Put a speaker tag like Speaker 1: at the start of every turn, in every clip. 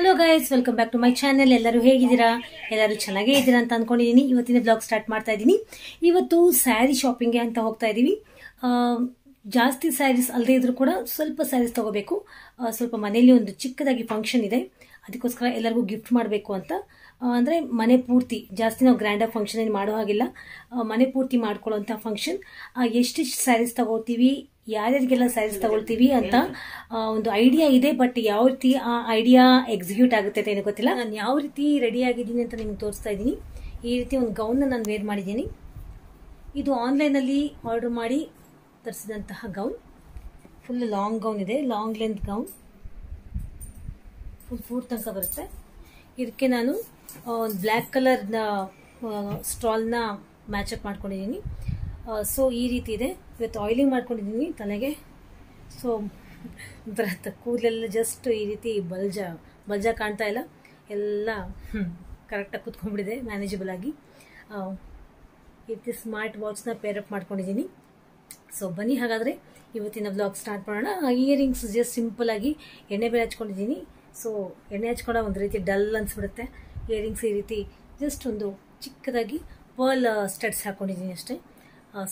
Speaker 1: Hello guys, welcome back to my channel. ಎಲ್ಲರೂ ಹೇಗಿದ್ದೀರಾ? ಎಲ್ಲರೂ ಚೆನ್ನಾಗೇ ಇದ್ದೀರಾ ಅಂತ ಅನ್ಕೊಂಡಿದ್ದೀನಿ. ಇವತ್ತಿನ ಬ್ಲಾಗ್ ಸ್ಟಾರ್ಟ್ ಮಾಡ್ತಾ ಇದ್ದೀನಿ. ಇವತ್ತು ಸ್ಯಾರಿ ಶಾಪಿಂಗ್ಗೆ ಅಂತ ಹೋಗ್ತಾ ಇದ್ದೀವಿ. ಜಾಸ್ತಿ ಸ್ಯಾರೀಸ್ ಅಲ್ಲದೆ ಇದ್ರೂ ಕೂಡ ಸ್ವಲ್ಪ ಸ್ಯಾರೀಸ್ ತಗೋಬೇಕು. ಸ್ವಲ್ಪ ಮನೆಯಲ್ಲಿ ಒಂದು ಚಿಕ್ಕದಾಗಿ ಫಂಕ್ಷನ್ ಇದೆ, ಅದಕ್ಕೋಸ್ಕರ ಎಲ್ಲರಿಗೂ ಗಿಫ್ಟ್ ಮಾಡಬೇಕು ಅಂತ. ಅಂದರೆ ಮನೆ ಪೂರ್ತಿ, ಜಾಸ್ತಿ ನಾವು ಗ್ರ್ಯಾಂಡಾಗಿ ಫಂಕ್ಷನ್ ಏನು ಮಾಡೋ ಹಾಗಿಲ್ಲ, ಮನೆ ಪೂರ್ತಿ ಮಾಡ್ಕೊಳ್ಳೋಂಥ ಫಂಕ್ಷನ್. ಎಷ್ಟೆಷ್ಟು ಸ್ಯಾರೀಸ್ ತಗೋತೀವಿ, ಯಾರ್ಯಾರಿಗೆಲ್ಲ ಸ್ಯಾರೀಸ್ ತಗೊಳ್ತೀವಿ ಅಂತ ಒಂದು ಐಡಿಯಾ ಇದೆ. ಬಟ್ ಯಾವ ರೀತಿ ಆ ಐಡಿಯಾ ಎಕ್ಸಿಕ್ಯೂಟ್ ಆಗುತ್ತೆ ಅಂತ ಏನೋ ಗೊತ್ತಿಲ್ಲ. ನಾನು ಯಾವ ರೀತಿ ರೆಡಿ ಆಗಿದ್ದೀನಿ ಅಂತ ನಿಮ್ಗೆ ತೋರಿಸ್ತಾ ಇದ್ದೀನಿ. ಈ ರೀತಿ ಒಂದು ಗೌನ್ನ ನಾನು ವೇರ್ ಮಾಡಿದ್ದೀನಿ. ಇದು ಆನ್ಲೈನಲ್ಲಿ ಆರ್ಡರ್ ಮಾಡಿ ತರಿಸಿದಂತಹ ಗೌನ್. ಫುಲ್ ಲಾಂಗ್ ಗೌನ್ ಇದೆ, ಲಾಂಗ್ ಲೆಂತ್ ಗೌನ್, ಫುಲ್ ತನಕ ಬರುತ್ತೆ. ಇದಕ್ಕೆ ನಾನು ಬ್ಲ್ಯಾಕ್ ಕಲರ್ನ ಸ್ಟಾಲ್ನ ಮ್ಯಾಚಪ್ ಮಾಡ್ಕೊಂಡಿದ್ದೀನಿ. ಸೊ ಈ ರೀತಿ ಇದೆ. ಇವತ್ತು ಆಯಿಲಿಂಗ್ ಮಾಡ್ಕೊಂಡಿದ್ದೀನಿ ತಲೆಗೆ. ಸೊ ಒಂಥರ ಕೂದಲೆಲ್ಲ ಜಸ್ಟ್ ಈ ರೀತಿ ಬಲ್ಜ ಕಾಣ್ತಾ ಇಲ್ಲ, ಎಲ್ಲ ಕರೆಕ್ಟಾಗಿ ಕೂತ್ಕೊಂಡ್ಬಿಟ್ಟಿದೆ ಮ್ಯಾನೇಜಬಲ್ ಆಗಿ. ಈ ರೀತಿ ಸ್ಮಾರ್ಟ್ ವಾಚ್ನ ಪೇರಪ್ ಮಾಡ್ಕೊಂಡಿದ್ದೀನಿ. ಸೊ ಬನ್ನಿ ಹಾಗಾದರೆ ಇವತ್ತಿನ ಬ್ಲಾಗ್ ಸ್ಟಾರ್ಟ್ ಮಾಡೋಣ. ಇಯರಿಂಗ್ಸ್ ಜಸ್ಟ್ ಸಿಂಪಲ್ ಆಗಿ ಎಣ್ಣೆ ಬೇರೆ ಹಚ್ಕೊಂಡಿದ್ದೀನಿ. ಸೊ ಎಣ್ಣೆ ಹಚ್ಕೊಂಡ ಒಂದು ರೀತಿ ಡಲ್ ಅನ್ಸ್ಬಿಡುತ್ತೆ. ಇಯರಿಂಗ್ಸ್ ಈ ರೀತಿ ಜಸ್ಟ್ ಒಂದು ಚಿಕ್ಕದಾಗಿ ಪರ್ಲ್ ಸ್ಟಡ್ಸ್ ಹಾಕೊಂಡಿದ್ದೀನಿ ಅಷ್ಟೇ.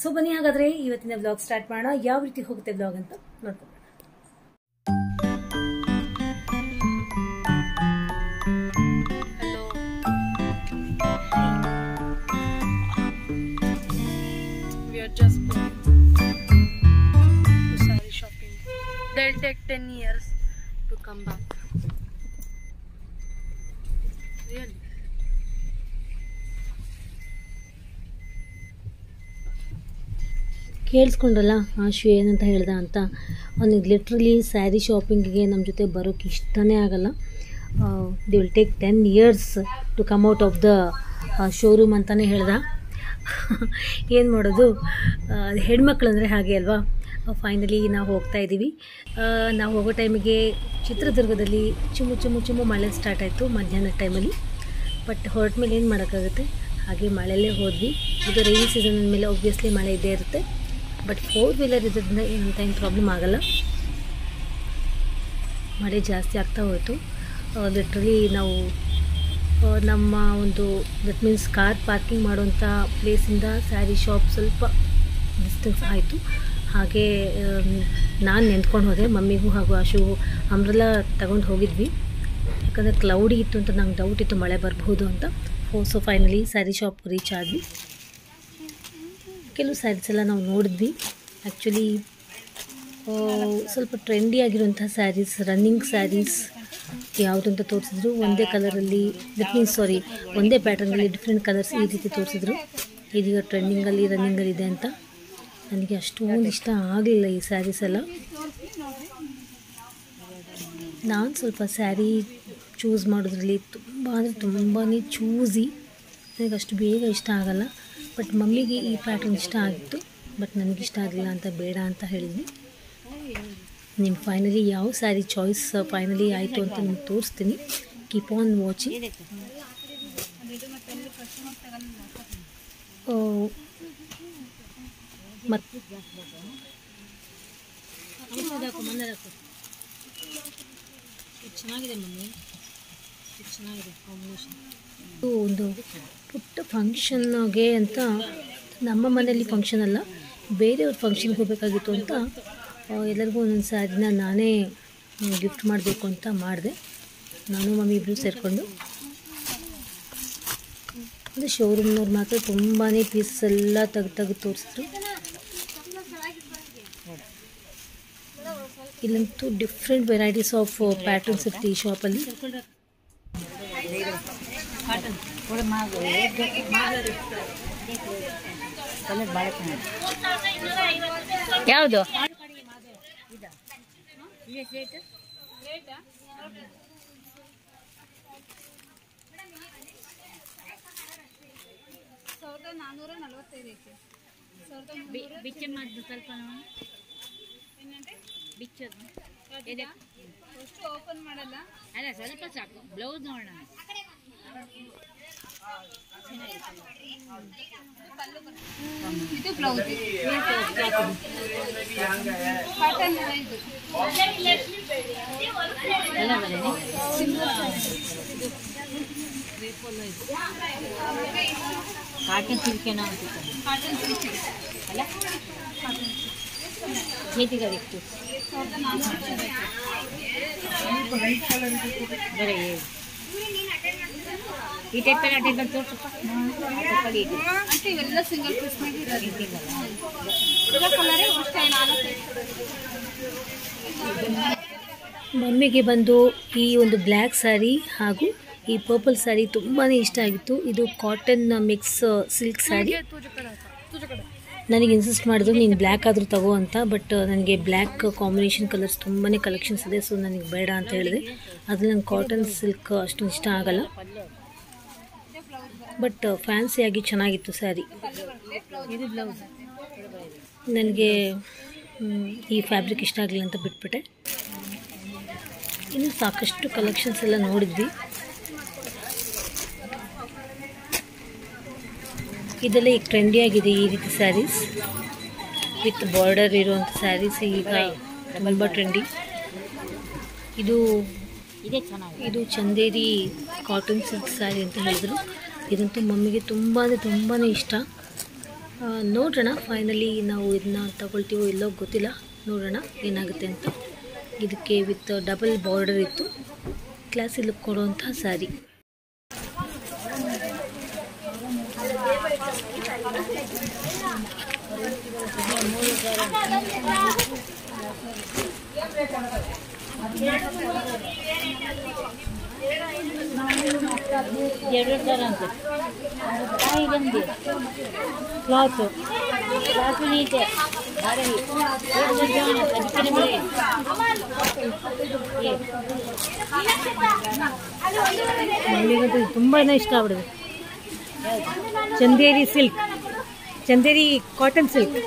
Speaker 1: ಸೊ ಬನ್ನಿ ಹಾಗಾದರೆ ಇವತ್ತಿನ ಬ್ಲಾಗ್ ಸ್ಟಾರ್ಟ್ ಮಾಡೋಣ. ಯಾವ ರೀತಿ ಹೋಗುತ್ತೆ ಬ್ಲಾಗ್ ಅಂತ ನೋಡ್ಕೊಳ್ಳೋಣ.
Speaker 2: Just going to saree shopping. They'll take 10 years to come back. Really?
Speaker 1: ಕೇಳಿಸ್ಕೊಂಡ್ರಲ್ಲ ಆಶು ಏನಂತ ಹೇಳ್ದ ಅಂತ. ಅವನಿಗೆ ಲಿಟ್ರಲಿ ಸ್ಯಾರಿ ಶಾಪಿಂಗಿಗೆ ನಮ್ಮ ಜೊತೆ ಬರೋಕ್ಕೆ ಇಷ್ಟನೇ ಆಗಲ್ಲ. They will take 10 years to come out of the showroom ಅಂತಲೇ ಹೇಳ್ದ. ಏನು ಮಾಡೋದು, ಹೆಣ್ಮಕ್ಳು ಅಂದರೆ ಹಾಗೆ ಅಲ್ವಾ. ಫೈನಲಿ ನಾವು ಹೋಗ್ತಾ ಇದ್ದೀವಿ. ನಾವು ಹೋಗೋ ಟೈಮಿಗೆ ಚಿತ್ರದುರ್ಗದಲ್ಲಿ ಚುಮ್ಮು ಮಳೆ ಸ್ಟಾರ್ಟ್ ಆಯಿತು ಮಧ್ಯಾಹ್ನದ ಟೈಮಲ್ಲಿ. ಬಟ್ ಹೊರಟ ಮೇಲೆ ಏನು ಮಾಡೋಕ್ಕಾಗುತ್ತೆ, ಹಾಗೆ ಮಳೆಯಲ್ಲೇ ಹೋದ್ವಿ. ಇದು ರೈನಿ ಸೀಸನ್ ಮೇಲೆ ಒಬ್ವಿಯಸ್ಲಿ ಮಳೆ ಇದ್ದೇ ಇರುತ್ತೆ. ಬಟ್ 4-wheeler ಇರೋದ್ರಿಂದ ಏನಂತ ಏನು ಪ್ರಾಬ್ಲಮ್ ಆಗಲ್ಲ. ಮಳೆ ಜಾಸ್ತಿ ಆಗ್ತಾ ಹೋಯಿತು. ಲಿಟ್ರಲಿ ನಾವು ನಮ್ಮ ಒಂದು ದಟ್ ಮೀನ್ಸ್ ಕಾರ್ ಪಾರ್ಕಿಂಗ್ ಮಾಡುವಂಥ ಪ್ಲೇಸಿಂದ ಸ್ಯಾರಿ ಶಾಪ್ ಸ್ವಲ್ಪ ಡಿಸ್ಟೆನ್ಸ್ ಆಯಿತು. ಹಾಗೆ ನಾನು ನೆಂದ್ಕೊಂಡು ಹೋದೆ. ಮಮ್ಮಿಗೂ ಹಾಗೂ ಆಶುಗೂ ಅಂಬ್ರೆಲಾ ತಗೊಂಡು ಹೋಗಿದ್ವಿ, ಯಾಕಂದರೆ ಕ್ಲೌಡಿ ಇತ್ತು ಅಂತ ನಂಗೆ ಡೌಟ್ ಇತ್ತು ಮಳೆ ಬರಬಹುದು ಅಂತ. So finally sari shop reach ಆದ್ವಿ. ಕೆಲವು ಸ್ಯಾರೀಸ್ ಎಲ್ಲ ನಾವು ನೋಡಿದ್ವಿ. ಆ್ಯಕ್ಚುಲಿ ಸ್ವಲ್ಪ ಟ್ರೆಂಡಿ ಆಗಿರುವಂಥ ಸ್ಯಾರೀಸ್, ರನ್ನಿಂಗ್ ಸ್ಯಾರೀಸ್ ಯಾವುದು ಅಂತ ತೋರಿಸಿದ್ರು. ಒಂದೇ ಕಲರಲ್ಲಿ ಒಂದೇ ಪ್ಯಾಟರ್ನಲ್ಲಿ ಡಿಫ್ರೆಂಟ್ ಕಲರ್ಸ್ ಈ ರೀತಿ ತೋರಿಸಿದ್ರು. ಇದೀಗ ಟ್ರೆಂಡಿಂಗಲ್ಲಿ ರನ್ನಿಂಗಲ್ಲಿ ಇದೆ ಅಂತ. ನನಗೆ ಅಷ್ಟೊಂದು ಇಷ್ಟ ಆಗಲಿಲ್ಲ ಈ ಸ್ಯಾರೀಸ್ ಎಲ್ಲ. ನಾನು ಸ್ವಲ್ಪ ಸ್ಯಾರಿ ಚೂಸ್ ಮಾಡೋದ್ರಲ್ಲಿ ತುಂಬಾ ಚೂಸಿ. ನನಗೆ ಅಷ್ಟು ಬೇಗ ಇಷ್ಟ ಆಗಲ್ಲ. ಬಟ್ ಮಮ್ಮಿಗೆ ಈ ಪ್ಯಾಟರ್ನ್ ಇಷ್ಟ ಆಗಿತ್ತು, ಬಟ್ ನನಗಿಷ್ಟ ಆಗಲಿಲ್ಲ ಅಂತ ಬೇಡ ಅಂತ ಹೇಳಿದ್ವಿ. ನಿಮ್ಮ ಫೈನಲಿ ಯಾವ ಸ್ಯಾರಿ ಚಾಯ್ಸ್ ಫೈನಲಿ ಆಯಿತು ಅಂತ ನಿಮ್ಗೆ ತೋರಿಸ್ತೀನಿ. Keep on watching. ಮತ್ತು ಚೆನ್ನಾಗಿದೆ ಮಮ್ಮಿ, ಚೆನ್ನಾಗಿದೆ ಕಾಂಬಿನೇಷನ್. ಒಂದು ಪುಟ್ಟ ಫಂಕ್ಷನ್ಗೆ ಅಂತ, ನಮ್ಮ ಮನೆಯಲ್ಲಿ ಫಂಕ್ಷನ್ ಅಲ್ಲ, ಬೇರೆಯವ್ರ ಫಂಕ್ಷನ್ಗೆ ಹೋಗಬೇಕಾಗಿತ್ತು ಅಂತ ಎಲ್ಲರಿಗೂ ಒಂದೊಂದು ಸ್ಯಾರಿನ ನಾನೇ ಗಿಫ್ಟ್ ಮಾಡಬೇಕು ಅಂತ ಮಾಡಿದೆ. ನಾನು ಮಮ್ಮಿ ಇಬ್ಬರು ಸೇರಿಕೊಂಡು. ಅಂದರೆ ಶೋರೂಮ್ನವ್ರು ಮಾತ್ರ ತುಂಬಾ ಪೀಸಸ್ ಎಲ್ಲ ತೆಗೆದು ತೋರಿಸಿದ್ರು. ಇಲ್ಲಂತೂ ಡಿಫ್ರೆಂಟ್ ವೆರೈಟೀಸ್ ಆಫ್ ಪ್ಯಾಟರ್ನ್ಸ್ ಇರುತ್ತೆ ಈ ಶಾಪಲ್ಲಿ. ಯಾವುದು ಬಿಚ್ಚ ಮಾಡಿದ್ದು ಸ್ವಲ್ಪ ಬಿಚ್ಚೋದು
Speaker 2: ಅಷ್ಟು ಓಪನ್ ಮಾಡಲ್ಲ,
Speaker 1: ಅಲ್ಲ ಸ್ವಲ್ಪ ಸಾಕು. ಬ್ಲೌಸ್ ನೋಡೋಣ.
Speaker 2: ಇದು ಬ್ಲೌಸ್ ಕಾಟನ್ ಇದು
Speaker 1: ಎಲ್ಲ ಬರಲಿ. ಕಾಟನ್ ಸಿಲ್ಕೇನೋ ಅಂತಿತ್ತು ಅಲ್ಲ, చేతికి ಬರೀ ಈ ಟೈಪ್ ಆ ಟೈಪ್ ತೋರ್ಸಪ್ಪ.
Speaker 2: ಇವೆಲ್ಲ ಸಿಂಗಲ್ ಪೀಸ್
Speaker 1: ಮಮ್ಮಿಗೆ ಬಂದು ಈ ಒಂದು ಬ್ಲ್ಯಾಕ್ ಸ್ಯಾರಿ ಹಾಗೂ ಈ ಪರ್ಪಲ್ ಸ್ಯಾರಿ ತುಂಬಾ ಇಷ್ಟ ಆಗಿತ್ತು. ಇದು ಕಾಟನ್ ಮಿಕ್ಸ್ ಸಿಲ್ಕ್ ಸ್ಯಾರಿ. ನನಗೆ ಇನ್ಸಿಸ್ಟ್ ಮಾಡಿದ್ರು ನೀನು ಬ್ಲ್ಯಾಕ್ ಆದರೂ ತಗೋ ಅಂತ. ಬಟ್ ನನಗೆ ಬ್ಲ್ಯಾಕ್ ಕಾಂಬಿನೇಷನ್ ಕಲರ್ಸ್ ತುಂಬಾ ಕಲೆಕ್ಷನ್ಸ್ ಇದೆ, ಸೊ ನನಗೆ ಬೇಡ ಅಂತ ಹೇಳಿದೆ. ಅದ್ರಲ್ಲಿ ನಂಗೆ ಕಾಟನ್ ಸಿಲ್ಕ್ ಅಷ್ಟು ಇಷ್ಟ ಆಗಲ್ಲ, ಬಟ್ ಫ್ಯಾನ್ಸಿಯಾಗಿ ಚೆನ್ನಾಗಿತ್ತು ಸ್ಯಾರಿ. ಇದು ಬ್ಲೌಸ್ ನನಗೆ ಈ ಫ್ಯಾಬ್ರಿಕ್ ಇಷ್ಟ ಆಗಲಿಲ್ಲ ಅಂತ ಬಿಟ್ಬಿಟ್ಟೆ. ಇನ್ನು ಸಾಕಷ್ಟು ಕಲೆಕ್ಷನ್ಸ್ ಎಲ್ಲ ನೋಡಿದ್ವಿ. ಇದೆಲ್ಲ ಈಗ ಟ್ರೆಂಡಿ ಆಗಿದೆ ಈ ರೀತಿ ಸ್ಯಾರೀಸ್ ವಿತ್ ಬಾರ್ಡರ್ ಇರುವಂಥ ಸ್ಯಾರೀಸ್ ಈಗ ತುಂಬ ಟ್ರೆಂಡಿ. ಇದು ಚಂದೇರಿ ಕಾಟನ್ ಸಿಲ್ಕ್ ಸ್ಯಾರಿ ಅಂತ ಹೇಳಿದ್ರು. ಇದಂತೂ ಮಮ್ಮಿಗೆ ತುಂಬಾ ಇಷ್ಟ. ನೋಡೋಣ ಫೈನಲಿ ನಾವು ಇದನ್ನ ತಗೊಳ್ತೀವೋ ಇಲ್ಲೋ ಗೊತ್ತಿಲ್ಲ, ನೋಡೋಣ ಏನಾಗುತ್ತೆ ಅಂತ. ಇದಕ್ಕೆ ವಿತ್ ಡಬಲ್ ಬಾರ್ಡರ್ ಇತ್ತು, ಕ್ಲಾಸಿ ಲುಕ್ ಕೊಡುವಂಥ ಸ್ಯಾರಿ. ಕ್ಲಾತ್ ನೀಟೆ ಮಮ್ಮಿಗಂತೂ ತುಂಬಾ ಇಷ್ಟ ಆಗ್ಬಿಡಿದೆ. Chanderi silk, Chanderi cotton silk.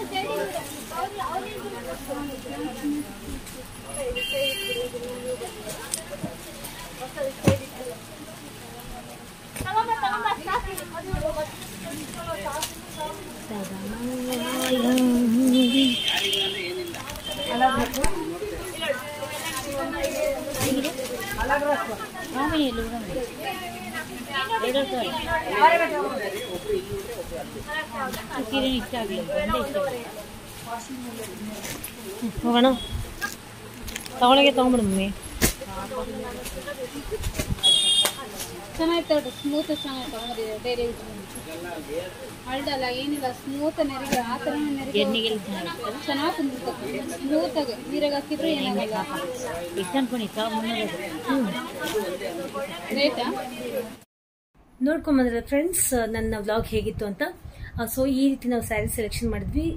Speaker 1: ಹೋಗೋಣ ತಗೊಳಗೆ ತಗೊಂಬಿಡು ಮಮ್ಮಿ.
Speaker 2: ಚೆನ್ನಾಗಿತ್ತು, ಸ್ಮೂತ್ ಚೆನ್ನಾಗಿತ್ತು. ಡೈರಿ ಹಳ್ದಲ್ಲ ಏನಿಲ್ಲ, ಸ್ಮೂತ್ ನೆರಿಗೆ ಆ ಥರ ನೆರಿಗೆ ಚೆನ್ನಾಗಿ ತಂದಿರ್ತದೆ. ಸ್ಮೂತಾಗಿ ನೀರಾಗ ಹಾಕಿದ್ರೆ ಏನಾಗಲ್ಲ.
Speaker 1: ಎಷ್ಟು ಅನ್ಕೊಂಡು
Speaker 2: ರೇಟಾ
Speaker 1: ನೋಡ್ಕೊಂಬಂದ್ರೆ ಫ್ರೆಂಡ್ಸ್ ನನ್ನ ವ್ಲಾಗ್ ಹೇಗಿತ್ತು ಅಂತ. ಸೊ ಈ ರೀತಿ ನಾವು ಸ್ಯಾರಿ ಸೆಲೆಕ್ಷನ್ ಮಾಡಿದ್ವಿ.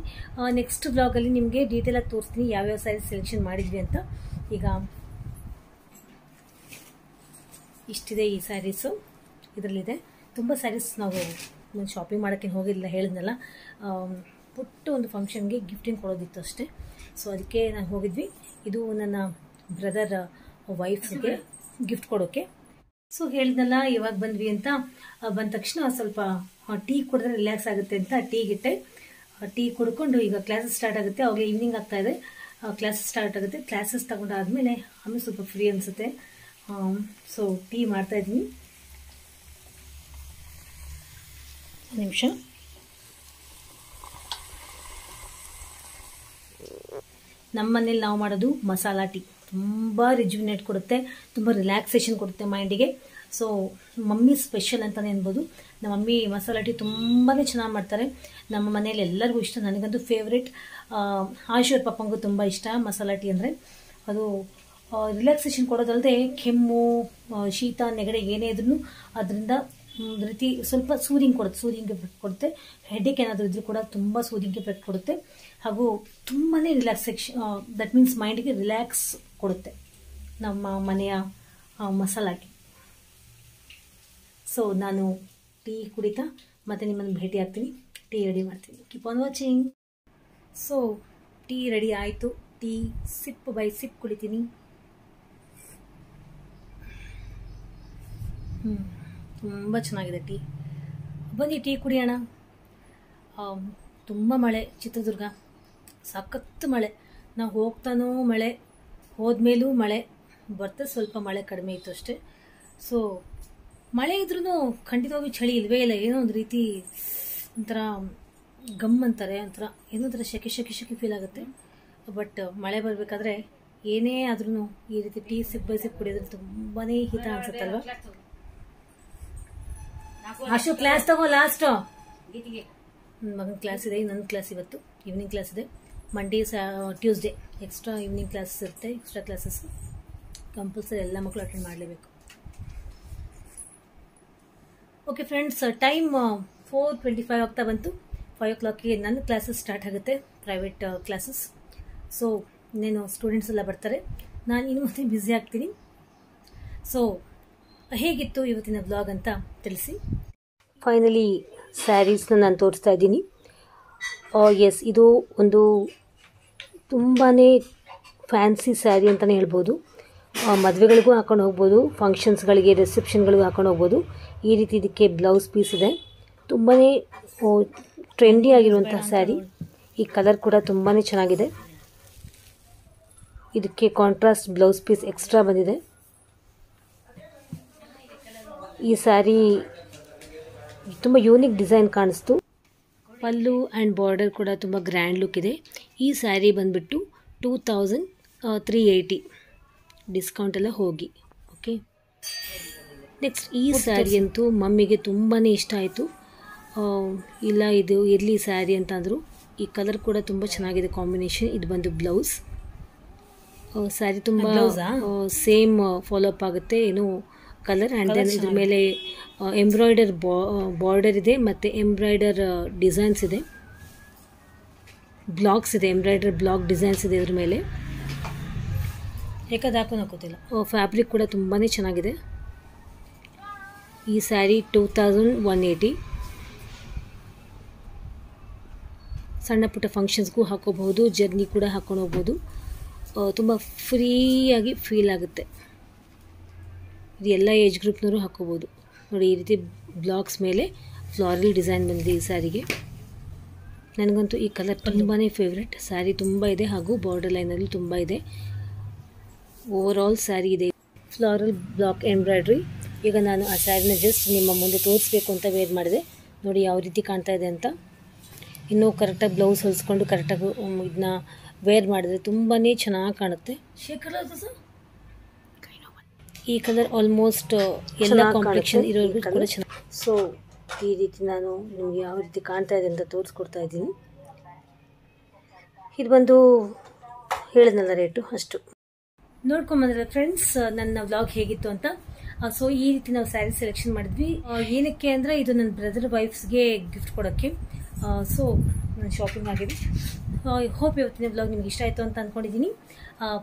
Speaker 1: ನೆಕ್ಸ್ಟ್ ವ್ಲಾಗಲ್ಲಿ ನಿಮಗೆ ಡೀಟೇಲಾಗಿ ತೋರಿಸ್ತೀನಿ ಯಾವ್ಯಾವ ಸ್ಯಾರಿ ಸೆಲೆಕ್ಷನ್ ಮಾಡಿದ್ವಿ ಅಂತ. ಈಗ ಇಷ್ಟಿದೆ ಈ ಸ್ಯಾರೀಸು, ಇದರಲ್ಲಿದೆ ತುಂಬ ಸ್ಯಾರೀಸ್. ನಾವು ಶಾಪಿಂಗ್ ಮಾಡೋಕ್ಕೇನು ಹೋಗಿರಲಿಲ್ಲ, ಹೇಳಿದ್ನಲ್ಲ, ಪುಟ್ಟ ಒಂದು ಫಂಕ್ಷನ್ಗೆ ಗಿಫ್ಟಿಂಗ್ ಕೊಡೋದಿತ್ತು ಅಷ್ಟೇ. ಸೊ ಅದಕ್ಕೆ ನಾನು ಹೋಗಿದ್ವಿ. ಇದು ನನ್ನ ಬ್ರದರ್ ವೈಫ್ಗೆ ಗಿಫ್ಟ್ ಕೊಡೋಕ್ಕೆ. ಸೊ ಹೇಳಿದ್ನಲ್ಲ ಇವಾಗ ಬಂದ್ವಿ ಅಂತ. ಬಂದ ತಕ್ಷಣ ಸ್ವಲ್ಪ ಟೀ ಕುಡಿದ್ರೆ ರಿಲ್ಯಾಕ್ಸ್ ಆಗುತ್ತೆ ಅಂತ ಟೀಗಿಟ್ಟೆ. ಟೀ ಕುಡ್ಕೊಂಡು ಈಗ ಕ್ಲಾಸಸ್ ಸ್ಟಾರ್ಟ್ ಆಗುತ್ತೆ. ಅವಾಗ ಈವ್ನಿಂಗ್ ಆಗ್ತಾ ಇದೆ, ಕ್ಲಾಸಸ್ ಸ್ಟಾರ್ಟ್ ಆಗುತ್ತೆ. ಕ್ಲಾಸಸ್ ತಗೊಂಡಾದ್ಮೇಲೆ ಆಮೇಲೆ ಸ್ವಲ್ಪ ಫ್ರೀ ಅನಿಸುತ್ತೆ. ಸೊ ಟೀ ಮಾಡ್ತಾ ಇದ್ದೀನಿ. ನಿಮಿಷ. ನಮ್ಮ ಮನೇಲಿ ನಾವು ಮಾಡೋದು ಮಸಾಲಾ ಟೀ. ತುಂಬ ರಿಜ್ಯುನೇಟ್ ಕೊಡುತ್ತೆ, ತುಂಬ ರಿಲ್ಯಾಕ್ಸೇಷನ್ ಕೊಡುತ್ತೆ ಮೈಂಡಿಗೆ. ಸೊ ಮಮ್ಮಿ ಸ್ಪೆಷಲ್ ಅಂತಲೇ ಅನ್ಬೋದು. ನಮ್ಮ ಮಮ್ಮಿ ಮಸಾಲಾ ಟೀ ತುಂಬಾ ಚೆನ್ನಾಗಿ ಮಾಡ್ತಾರೆ. ನಮ್ಮ ಮನೇಲಿ ಎಲ್ಲರಿಗೂ ಇಷ್ಟ, ನನಗಂತೂ ಫೇವ್ರೇಟ್. ಆಶೀರ್ ಪಪ್ಪಂಗೂ ತುಂಬ ಇಷ್ಟ ಮಸಾಲಾ ಟೀ ಅಂದರೆ. ಅದು ರಿಲ್ಯಾಕ್ಸೇಷನ್ ಕೊಡೋದಲ್ಲದೆ ಕೆಮ್ಮು, ಶೀತ, ನೆಗಡಿ ಏನೇ ಇದ್ರೂ ಅದರಿಂದ ಒಂದು ರೀತಿ ಸ್ವಲ್ಪ ಸೂದಿಂಗ್ ಎಫೆಕ್ಟ್ ಕೊಡುತ್ತೆ. ಹೆಡ್ಡೇಕ್ ಏನಾದರೂ ಇದ್ರೂ ಕೂಡ ತುಂಬ ಸೂದಿಂಗ್ ಎಫೆಕ್ಟ್ ಕೊಡುತ್ತೆ. ಹಾಗೂ ತುಂಬಾ ರಿಲ್ಯಾಕ್ಸೇಷನ್, ದಟ್ ಮೀನ್ಸ್ ಮೈಂಡಿಗೆ ರಿಲ್ಯಾಕ್ಸ್ ಕೊಡುತ್ತೆ ನಮ್ಮ ಮನೆಯ ಮಸಾಲಾ ಟೀ. ಸೊ ನಾನು ಟೀ ಕುಡಿತಾ ಮತ್ತೆ ನಿಮ್ಮನ್ನು ಭೇಟಿ ಆಗ್ತೀನಿ. ಟೀ ರೆಡಿ ಮಾಡ್ತೀನಿ. Keep on watching. So tea ready ಆಯಿತು. ಟೀ ಸಿಪ್ ಬೈ ಸಿಪ್ ಕುಡಿತೀನಿ. ತುಂಬ ಚೆನ್ನಾಗಿದೆ ಟೀ. ಬನ್ನಿ ಟೀ ಕುಡಿಯೋಣ. ತುಂಬ ಮಳೆ ಚಿತ್ರದುರ್ಗ, ಸಖತ್ತು ಮಳೆ. ನಾವು ಹೋಗ್ತಾನೋ ಮಳೆ, ಹೋದ್ಮೇಲೂ ಮಳೆ, ಬರ್ತಾ ಸ್ವಲ್ಪ ಮಳೆ ಕಡಿಮೆ ಇತ್ತು ಅಷ್ಟೇ. ಸೊ ಮಳೆ ಇದ್ರೂ ಖಂಡಿತವಾಗಿ ಚಳಿ ಇಲ್ವೇ ಇಲ್ಲ. ಏನೋ ಒಂದು ರೀತಿ ಒಂಥರ ಗಮ್ ಅಂತಾರೆ, ಒಂಥರ ಏನೋ ಒಂಥರ ಶೆಕೆ ಶೆಕೆ ಶೆಕೆ ಫೀಲ್ ಆಗುತ್ತೆ. ಬಟ್ ಮಳೆ ಬರಬೇಕಾದ್ರೆ ಏನೇ ಆದ್ರೂ ಈ ರೀತಿ ಟೀ ಸಿಪ್ ಬೈ ಸಿಪ್ ಕುಡಿಯೋದ್ರೆ ತುಂಬಾನೇ ಹಿತ ಅನ್ಸುತ್ತಲ್ವಾ. ಅಷ್ಟು ಕ್ಲಾಸ್ ತಗೋ ಲಾಸ್ಟ್. ಮಗನ ಕ್ಲಾಸ್ ಇದೆ, ನನ್ನ ಕ್ಲಾಸ್ ಇವತ್ತು ಈವ್ನಿಂಗ್ ಕ್ಲಾಸ್ ಇದೆ. Monday Tuesday extra evening classes ಇರುತ್ತೆ, ಎಕ್ಸ್ಟ್ರಾ ಕ್ಲಾಸಸ್ ಕಂಪಲ್ಸರಿ ಎಲ್ಲ ಮಕ್ಕಳು ಅಟೆಂಡ್ ಮಾಡಲೇಬೇಕು. ಓಕೆ ಫ್ರೆಂಡ್ಸ್, ಟೈಮ್ 4:25 ಆಗ್ತಾ ಬಂತು. 5 o'clockಗೆ ನನ್ನ ಕ್ಲಾಸಸ್ ಸ್ಟಾರ್ಟ್ ಆಗುತ್ತೆ, ಪ್ರೈವೇಟ್ ಕ್ಲಾಸಸ್. ಸೊ ಇನ್ನೇನು ಸ್ಟೂಡೆಂಟ್ಸ್ ಎಲ್ಲ ಬರ್ತಾರೆ, ನಾನು ಇನ್ನು ಮತ್ತೆ ಬ್ಯುಸಿ ಆಗ್ತೀನಿ. ಸೊ ಹೇಗಿತ್ತು ಇವತ್ತಿನ ಬ್ಲಾಗ್ ಅಂತ ತಿಳಿಸಿ. ಫೈನಲಿ ಸ್ಯಾರೀಸ್ನ ನಾನು ತೋರಿಸ್ತಾ ಇದ್ದೀನಿ. ಎಸ್, ಇದು ಒಂದು ತುಂಬಾ ಫ್ಯಾನ್ಸಿ ಸ್ಯಾರಿ ಅಂತಲೇ ಹೇಳ್ಬೋದು. ಮದುವೆಗಳಿಗೂ ಹಾಕೊಂಡು ಹೋಗ್ಬೋದು, ಫಂಕ್ಷನ್ಸ್ಗಳಿಗೆ, ರಿಸೆಪ್ಷನ್ಗಳಿಗೂ ಹಾಕೊಂಡು ಹೋಗ್ಬೋದು. ಈ ರೀತಿ ಇದಕ್ಕೆ ಬ್ಲೌಸ್ ಪೀಸ್ ಇದೆ. ತುಂಬಾ ಟ್ರೆಂಡಿ ಆಗಿರುವಂತಹ ಸ್ಯಾರಿ. ಈ ಕಲರ್ ಕೂಡ ತುಂಬಾ ಚೆನ್ನಾಗಿದೆ. ಇದಕ್ಕೆ ಕಾಂಟ್ರಾಸ್ಟ್ ಬ್ಲೌಸ್ ಪೀಸ್ ಎಕ್ಸ್ಟ್ರಾ ಬಂದಿದೆ. ಈ ಸ್ಯಾರಿ ತುಂಬ ಯೂನಿಕ್ ಡಿಸೈನ್ ಕಾಣಿಸ್ತು. ಪಲ್ಲು ಆ್ಯಂಡ್ ಬಾರ್ಡರ್ ಕೂಡ ತುಂಬ ಗ್ರ್ಯಾಂಡ್ ಲುಕ್ ಇದೆ. ಈ ಸ್ಯಾರಿ ಬಂದುಬಿಟ್ಟು 2380 ಡಿಸ್ಕೌಂಟ್ ಎಲ್ಲ ಹೋಗಿ. ಓಕೆ, ನೆಕ್ಸ್ಟ್ ಈ ಸ್ಯಾರಿ ಅಂತೂ ಮಮ್ಮಿಗೆ ತುಂಬಾ ಇಷ್ಟ ಆಯಿತು. ಇಲ್ಲ ಇದು ಇರಲಿ ಸ್ಯಾರಿ ಅಂತ ಅಂದರು. ಈ ಕಲರ್ ಕೂಡ ತುಂಬ ಚೆನ್ನಾಗಿದೆ ಕಾಂಬಿನೇಷನ್. ಇದು ಬಂದು ಬ್ಲೌಸ್. ಸ್ಯಾರಿ ತುಂಬ ಸೇಮ್ ಫಾಲೋ ಅಪ್ ಆಗುತ್ತೆ, ಏನು ಕಲರ್. ಆ್ಯಂಡ್ ದೆನ್ ಇದ್ರ ಮೇಲೆ ಎಂಬ್ರಾಯ್ಡರ್ ಬಾರ್ಡರ್ ಇದೆ ಮತ್ತು ಎಂಬ್ರಾಯ್ಡರ್ ಡಿಸೈನ್ಸ್ ಇದೆ, ಬ್ಲಾಕ್ಸ್ ಇದೆ, ಎಂಬ್ರಾಯ್ಡರ್ ಬ್ಲಾಕ್ ಡಿಸೈನ್ಸ್ ಇದೆ ಇದ್ರ ಮೇಲೆ. ಯಾಕಂದ್ರೆ ಹಾಕೋತಿಲ್ಲ. ಫ್ಯಾಬ್ರಿಕ್ ಕೂಡ ತುಂಬಾ ಚೆನ್ನಾಗಿದೆ. ಈ ಸ್ಯಾರಿ 2180. ಸಣ್ಣ ಪುಟ್ಟ ಫಂಕ್ಷನ್ಸ್ಗೂ ಹಾಕೋಬಹುದು, ಜರ್ನಿ ಕೂಡ ಹಾಕೊಂಡು ಹೋಗ್ಬೋದು. ತುಂಬ ಫ್ರೀಯಾಗಿ ಫೀಲ್ ಆಗುತ್ತೆ. ಇದು ಎಲ್ಲ ಏಜ್ ಗ್ರೂಪ್ನವರು ಹಾಕೋಬೋದು. ನೋಡಿ, ಈ ರೀತಿ ಬ್ಲಾಕ್ಸ್ ಮೇಲೆ ಫ್ಲಾರಲ್ ಡಿಸೈನ್ ಬಂದಿದೆ ಈ ಸ್ಯಾರಿಗೆ. ನನಗಂತೂ ಈ ಕಲರ್ ತುಂಬಾ ಫೇವ್ರೆಟ್. ಸ್ಯಾರಿ ತುಂಬ ಇದೆ, ಹಾಗೂ ಬಾರ್ಡರ್ ಲೈನಲ್ಲಿ ತುಂಬ ಇದೆ. ಓವರ್ ಆಲ್ ಸ್ಯಾರಿ ಇದೆ ಫ್ಲಾರಲ್ ಬ್ಲಾಕ್ ಎಂಬ್ರಾಯ್ಡ್ರಿ. ಈಗ ನಾನು ಆ ಸ್ಯಾರಿನ ಜಸ್ಟ್ ನಿಮ್ಮ ಮುಂದೆ ತೋರಿಸ್ಬೇಕು ಅಂತ ವೇರ್ ಮಾಡಿದೆ. ನೋಡಿ ಯಾವ ರೀತಿ ಕಾಣ್ತಾ ಇದೆ ಅಂತ. ಇನ್ನೂ ಕರೆಕ್ಟಾಗಿ ಬ್ಲೌಸ್ ಹೊಲಿಸ್ಕೊಂಡು ಕರೆಕ್ಟಾಗಿ ಇದನ್ನ ವೇರ್ ಮಾಡಿದ್ರೆ ತುಂಬಾ ಚೆನ್ನಾಗಿ ಕಾಣುತ್ತೆ. ಈ ಕಲರ್ ಆಲ್ಮೋಸ್ಟ್ ಎಲ್ಲ ಕಾಂಪ್ಲೆಕ್ಷನ್ ಇರೋರಿಗೂ ಕೂಡ ಚೆನ್ನಾಗಿ. ಸೊ ಈ ರೀತಿ ನಾನು ನಿಮಗೆ ಯಾವ ರೀತಿ ಕಾಣ್ತಾ ಇದೆ ಅಂತ ತೋರಿಸ್ಕೊಡ್ತಾ ಇದ್ದೀನಿ. ಇದು ಬಂದು ಹೇಳಿದ್ನಲ್ಲ ರೇಟು ಅಷ್ಟು. ನೋಡ್ಕೊಂಬಂದ್ರೆ ಫ್ರೆಂಡ್ಸ್ ನನ್ನ ವ್ಲಾಗ್ ಹೇಗಿತ್ತು ಅಂತ. ಸೊ ಈ ರೀತಿ ನಾವು ಸ್ಯಾರಿ ಸೆಲೆಕ್ಷನ್ ಮಾಡಿದ್ವಿ. ಏನಕ್ಕೆ ಅಂದರೆ ಇದು ನನ್ನ ಬ್ರದರ್ ವೈಫ್ಸ್ಗೆ ಗಿಫ್ಟ್ ಕೊಡೋಕ್ಕೆ. ಸೊ ನನ್ನ ಶಾಪಿಂಗ್ ಆಗಿದೆ. ಹೋಪ್ ಇವತ್ತಿನ ವ್ಲಾಗ್ ನಿಮ್ಗೆ ಇಷ್ಟ ಆಯಿತು ಅಂತ ಅಂದ್ಕೊಂಡಿದ್ದೀನಿ.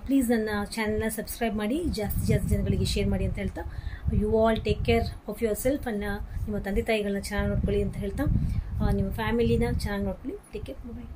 Speaker 1: ಪ್ಲೀಸ್ ನನ್ನ ಚಾನಲ್ನ ಸಬ್ಸ್ಕ್ರೈಬ್ ಮಾಡಿ, ಜಾಸ್ತಿ ಜನಗಳಿಗೆ ಶೇರ್ ಮಾಡಿ ಅಂತ ಹೇಳ್ತಾ, you all take care of yourself. ನಿಮ್ಮ ತಂದೆ ತಾಯಿಗಳನ್ನ ಚೆನ್ನಾಗಿ ನೋಡ್ಕೊಳ್ಳಿ ಅಂತ ಹೇಳ್ತಾ, ನಿಮ್ಮ ಫ್ಯಾಮಿಲಿನ ಚೆನ್ನಾಗಿ ನೋಡ್ಕೊಳ್ಳಿ. ಟೇಕ್ ಕೇರ್, ಬಾಯ್.